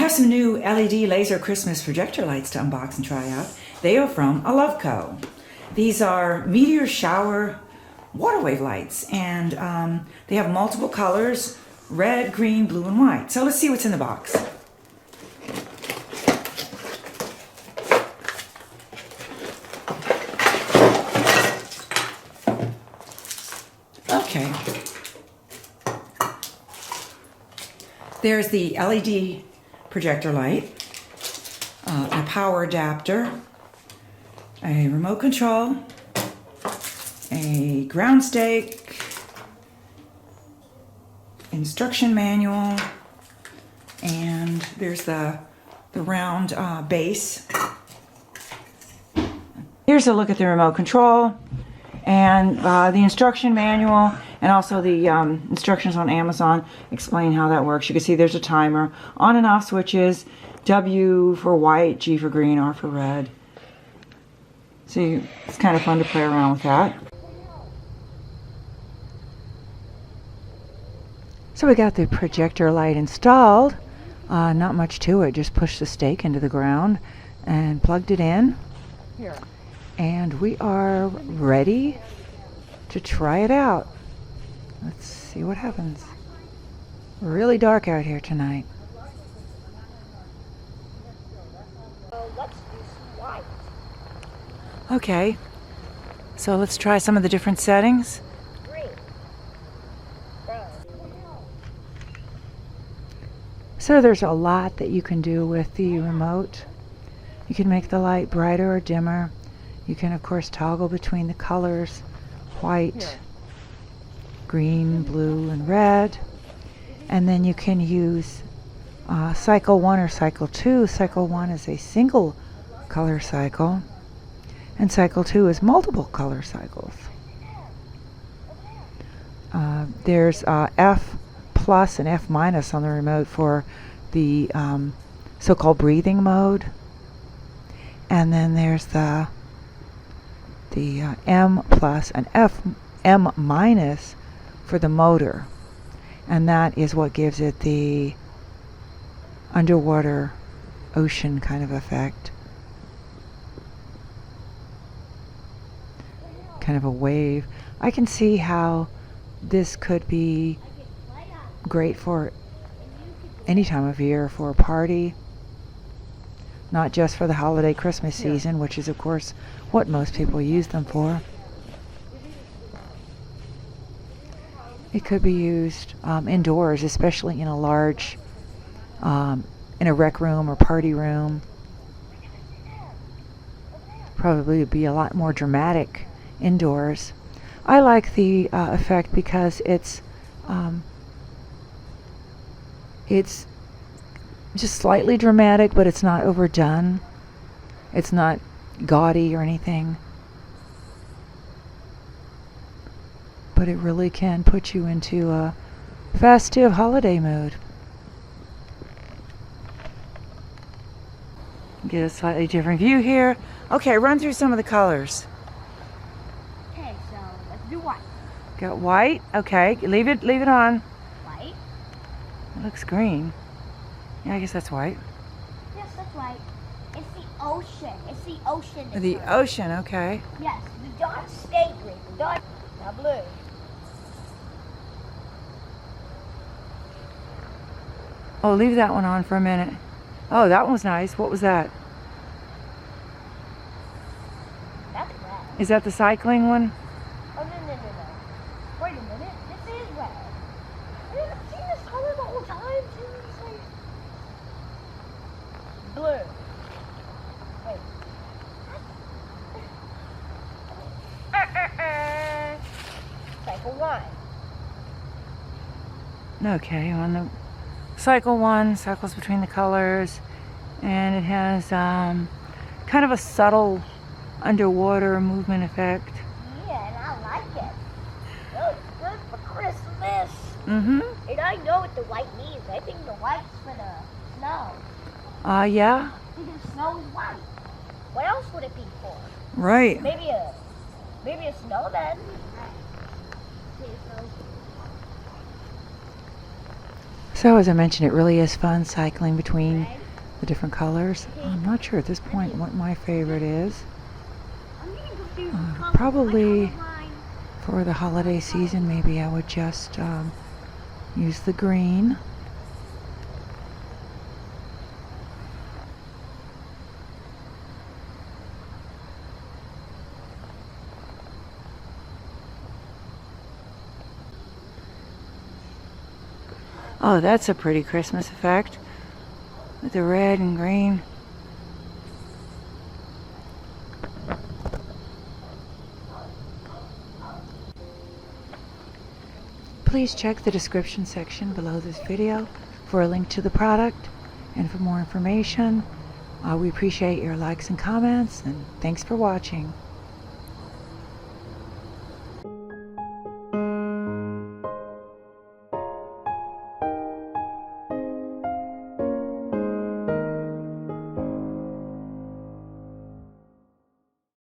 have some new LED laser Christmas projector lights to unbox and try out. They are from ALOVECO. These are meteor shower water wave lights, and they have multiple colors: red, green, blue, and white. So let's see what's in the box. Okay. There's the LED projector light, a power adapter, a remote control, a ground stake, instruction manual, and there's the round base. Here's a look at the remote control and the instruction manual, and also the instructions on Amazon explain how that works. You can see there's a timer, on and off switches, W for white, G for green, R for red. So it's kind of fun to play around with that. So we got the projector light installed. Not much to it, just pushed the stake into the ground and plugged it in. Here. And we are ready to try it out. Let's see what happens. Really dark out here tonight. Let's do some white. Okay, so let's try some of the different settings. Green. Red. So there's a lot that you can do with the remote. You can make the light brighter or dimmer. You can, of course, toggle between the colors: white, green, blue, and red. And then you can use cycle 1 or cycle 2. Cycle 1 is a single color cycle, and cycle 2 is multiple color cycles. There's F plus and F minus on the remote for the so-called breathing mode. And then there's the M plus and M minus for the motor, and that is what gives it the underwater ocean kind of effect, kind of a wave. I can see how this could be great for any time of year, for a party, not just for the holiday Christmas season, which is of course what most people use them for. It could be used indoors, especially in a large, in a rec room or party room. Probably would be a lot more dramatic indoors. I like the effect because it's just slightly dramatic, but it's not overdone. It's not gaudy or anything. But it really can put you into a festive holiday mood. Get a slightly different view here. Okay, run through some of the colors. Okay, so let's do white. Got white. Okay, leave it on. White. It looks green. Yeah, I guess that's white. Yes, that's white. It's the ocean. It's the ocean. The ocean, okay. Yes, the dots stay green. The dots now blue. Oh, leave that one on for a minute. Oh, that one was nice. What was that? That's red. Is that the cycling one? Oh, no. Wait a minute. This is red. I haven't seen this color the whole time. Seriously. Blue. Wait. Cycle 1. Okay, on the cycle 1, cycles between the colors, and it has kind of a subtle underwater movement effect. Yeah, and I like it. Oh, it's good for Christmas. Mm-hmm. And I know what the white means. I think the white's for the snow. Yeah. Because snow is white. What else would it be for? Right. Maybe a snowman. So as I mentioned, it really is fun cycling between the different colors. I'm not sure at this point what my favorite is. Probably for the holiday season, maybe I would just use the green. Oh, that's a pretty Christmas effect with the red and green. Please check the description section below this video for a link to the product and for more information. We appreciate your likes and comments, and thanks for watching.